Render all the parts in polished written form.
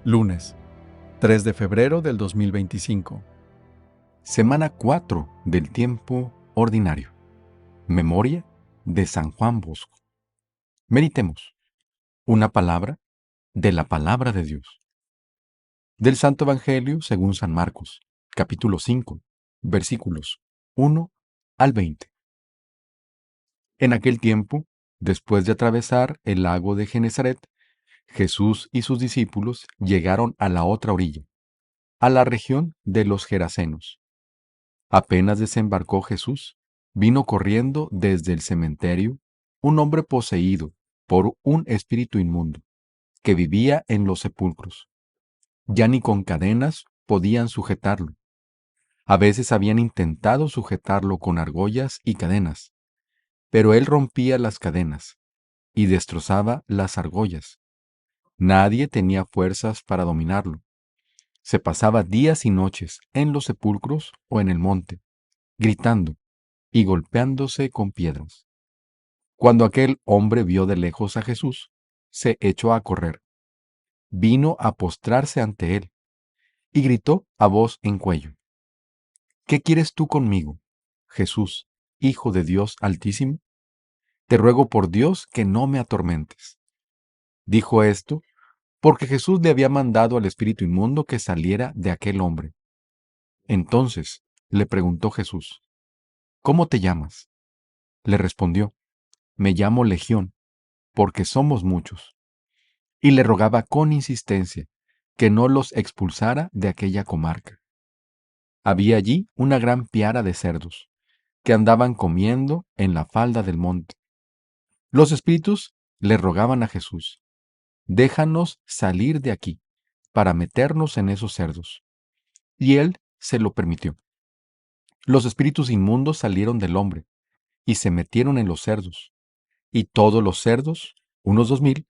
Lunes, 3 de febrero del 2025. Semana 4 del tiempo ordinario. Memoria de San Juan Bosco. Meditemos una palabra de la palabra de Dios. Del Santo Evangelio según San Marcos, capítulo 5, versículos 1 al 20. En aquel tiempo, después de atravesar el lago de Genesaret, Jesús y sus discípulos llegaron a la otra orilla, a la región de los Gerasenos. Apenas desembarcó Jesús, vino corriendo desde el cementerio un hombre poseído por un espíritu inmundo, que vivía en los sepulcros. Ya ni con cadenas podían sujetarlo. A veces habían intentado sujetarlo con argollas y cadenas, pero él rompía las cadenas y destrozaba las argollas. Nadie tenía fuerzas para dominarlo. Se pasaba días y noches en los sepulcros o en el monte, gritando y golpeándose con piedras. Cuando aquel hombre vio de lejos a Jesús, se echó a correr. Vino a postrarse ante él y gritó a voz en cuello: ¿Qué quieres tú conmigo, Jesús, Hijo de Dios Altísimo? Te ruego por Dios que no me atormentes. Dijo esto porque Jesús le había mandado al espíritu inmundo que saliera de aquel hombre. Entonces le preguntó Jesús: ¿Cómo te llamas? Le respondió: Me llamo Legión, porque somos muchos. Y le rogaba con insistencia que no los expulsara de aquella comarca. Había allí una gran piara de cerdos, que andaban comiendo en la falda del monte. Los espíritus le rogaban a Jesús: Déjanos salir de aquí, para meternos en esos cerdos. Y él se lo permitió. Los espíritus inmundos salieron del hombre, y se metieron en los cerdos. Y todos los cerdos, unos 2000,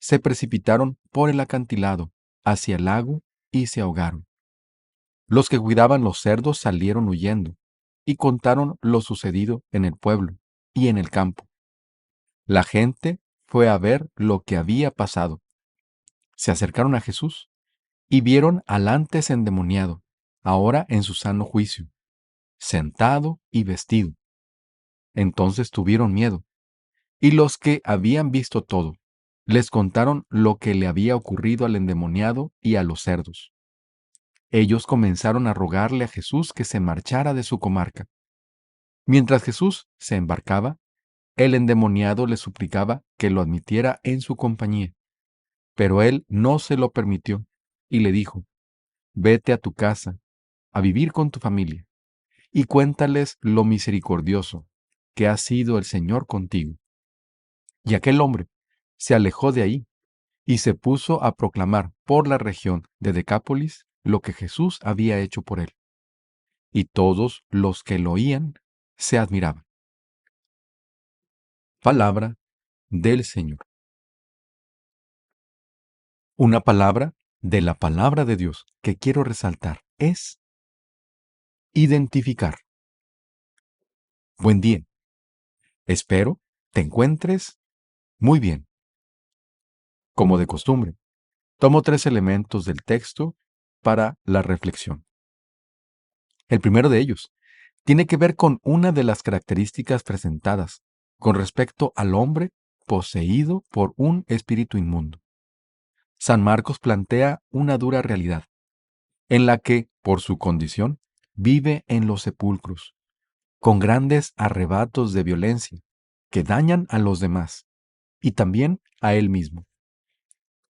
se precipitaron por el acantilado hacia el lago y se ahogaron. Los que cuidaban los cerdos salieron huyendo y contaron lo sucedido en el pueblo y en el campo. La gente fue a ver lo que había pasado. Se acercaron a Jesús y vieron al antes endemoniado, ahora en su sano juicio, sentado y vestido. Entonces tuvieron miedo, y los que habían visto todo les contaron lo que le había ocurrido al endemoniado y a los cerdos. Ellos comenzaron a rogarle a Jesús que se marchara de su comarca. Mientras Jesús se embarcaba, el endemoniado le suplicaba que lo admitiera en su compañía, pero él no se lo permitió y le dijo: Vete a tu casa, a vivir con tu familia, y cuéntales lo misericordioso que ha sido el Señor contigo. Y aquel hombre se alejó de ahí y se puso a proclamar por la región de Decápolis lo que Jesús había hecho por él. Y todos los que lo oían se admiraban. Palabra del Señor. Una palabra de la palabra de Dios que quiero resaltar es identificar. Buen día. Espero te encuentres muy bien. Como de costumbre, tomo 3 elementos del texto para la reflexión. El primero de ellos tiene que ver con una de las características presentadas con respecto al hombre poseído por un espíritu inmundo. San Marcos plantea una dura realidad, en la que, por su condición, vive en los sepulcros, con grandes arrebatos de violencia que dañan a los demás y también a él mismo.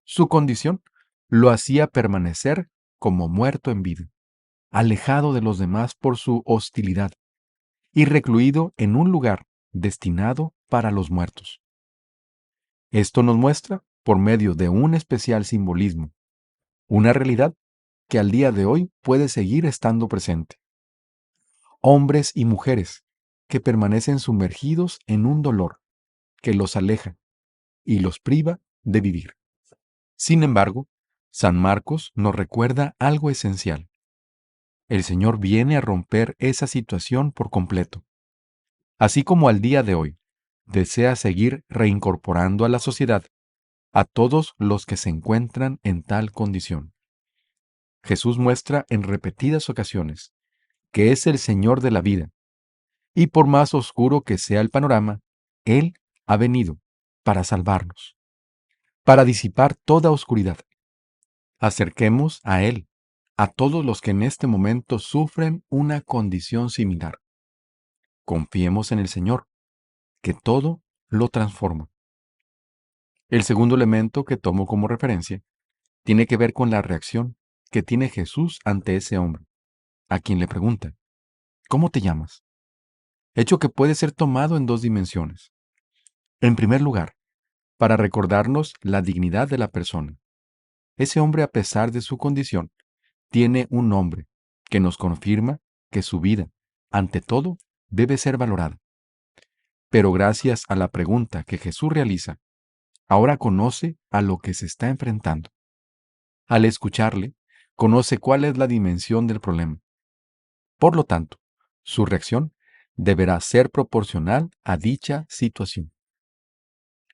Su condición lo hacía permanecer como muerto en vida, alejado de los demás por su hostilidad y recluido en un lugar destinado para los muertos. Esto nos muestra, por medio de un especial simbolismo, una realidad que al día de hoy puede seguir estando presente. Hombres y mujeres que permanecen sumergidos en un dolor que los aleja y los priva de vivir. Sin embargo, San Marcos nos recuerda algo esencial. El Señor viene a romper esa situación por completo. Así como al día de hoy desea seguir reincorporando a la sociedad a todos los que se encuentran en tal condición. Jesús muestra en repetidas ocasiones que es el Señor de la vida, y por más oscuro que sea el panorama, Él ha venido para salvarnos, para disipar toda oscuridad. Acerquemos a Él a todos los que en este momento sufren una condición similar. Confiemos en el Señor, que todo lo transforma. El segundo elemento que tomo como referencia tiene que ver con la reacción que tiene Jesús ante ese hombre, a quien le pregunta, ¿cómo te llamas? Hecho que puede ser tomado en dos dimensiones. En primer lugar, para recordarnos la dignidad de la persona. Ese hombre, a pesar de su condición, tiene un nombre que nos confirma que su vida, ante todo, debe ser valorada. Pero gracias a la pregunta que Jesús realiza, ahora conoce a lo que se está enfrentando. Al escucharle, conoce cuál es la dimensión del problema. Por lo tanto, su reacción deberá ser proporcional a dicha situación.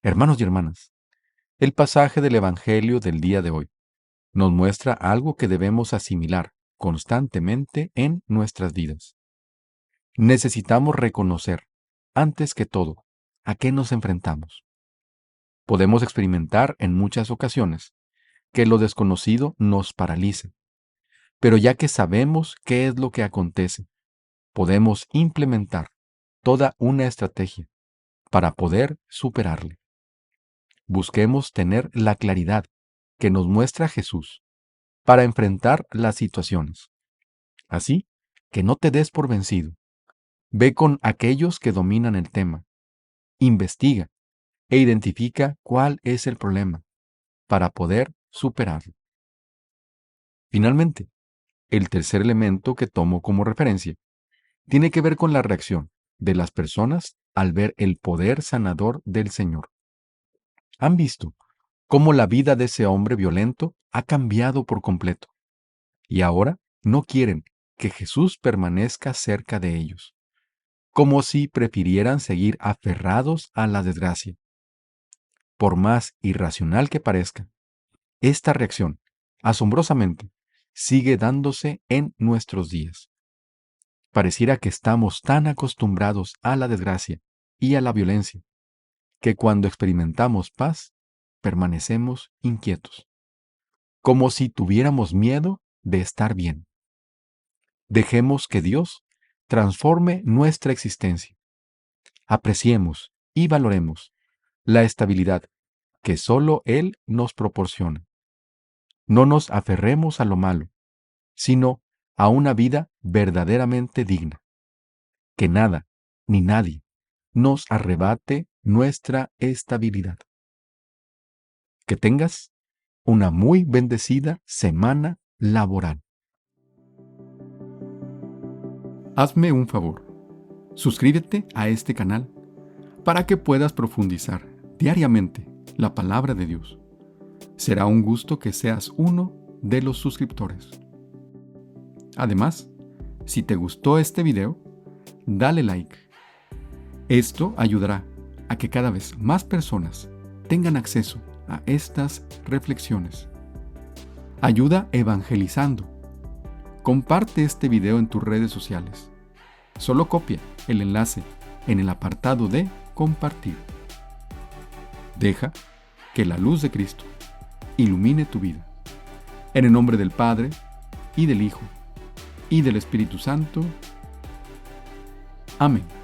Hermanos y hermanas, el pasaje del Evangelio del día de hoy nos muestra algo que debemos asimilar constantemente en nuestras vidas. Necesitamos reconocer, antes que todo, a qué nos enfrentamos. Podemos experimentar en muchas ocasiones que lo desconocido nos paraliza, pero ya que sabemos qué es lo que acontece, podemos implementar toda una estrategia para poder superarle. Busquemos tener la claridad que nos muestra Jesús para enfrentar las situaciones. Así que no te des por vencido. Ve con aquellos que dominan el tema. Investiga e identifica cuál es el problema para poder superarlo. Finalmente, el tercer elemento que tomo como referencia tiene que ver con la reacción de las personas al ver el poder sanador del Señor. ¿Han visto cómo la vida de ese hombre violento ha cambiado por completo? Y ahora no quieren que Jesús permanezca cerca de ellos, como si prefirieran seguir aferrados a la desgracia. Por más irracional que parezca, esta reacción, asombrosamente, sigue dándose en nuestros días. Pareciera que estamos tan acostumbrados a la desgracia y a la violencia, que cuando experimentamos paz, permanecemos inquietos, como si tuviéramos miedo de estar bien. Dejemos que Dios transforme nuestra existencia. Apreciemos y valoremos la estabilidad que solo Él nos proporciona. No nos aferremos a lo malo, sino a una vida verdaderamente digna. Que nada ni nadie nos arrebate nuestra estabilidad. Que tengas una muy bendecida semana laboral. Hazme un favor. Suscríbete a este canal para que puedas profundizar diariamente la palabra de Dios. Será un gusto que seas uno de los suscriptores. Además, si te gustó este video, dale like. Esto ayudará a que cada vez más personas tengan acceso a estas reflexiones. Ayuda evangelizando. Comparte este video en tus redes sociales. Solo copia el enlace en el apartado de compartir. Deja que la luz de Cristo ilumine tu vida. En el nombre del Padre, y del Hijo, y del Espíritu Santo. Amén.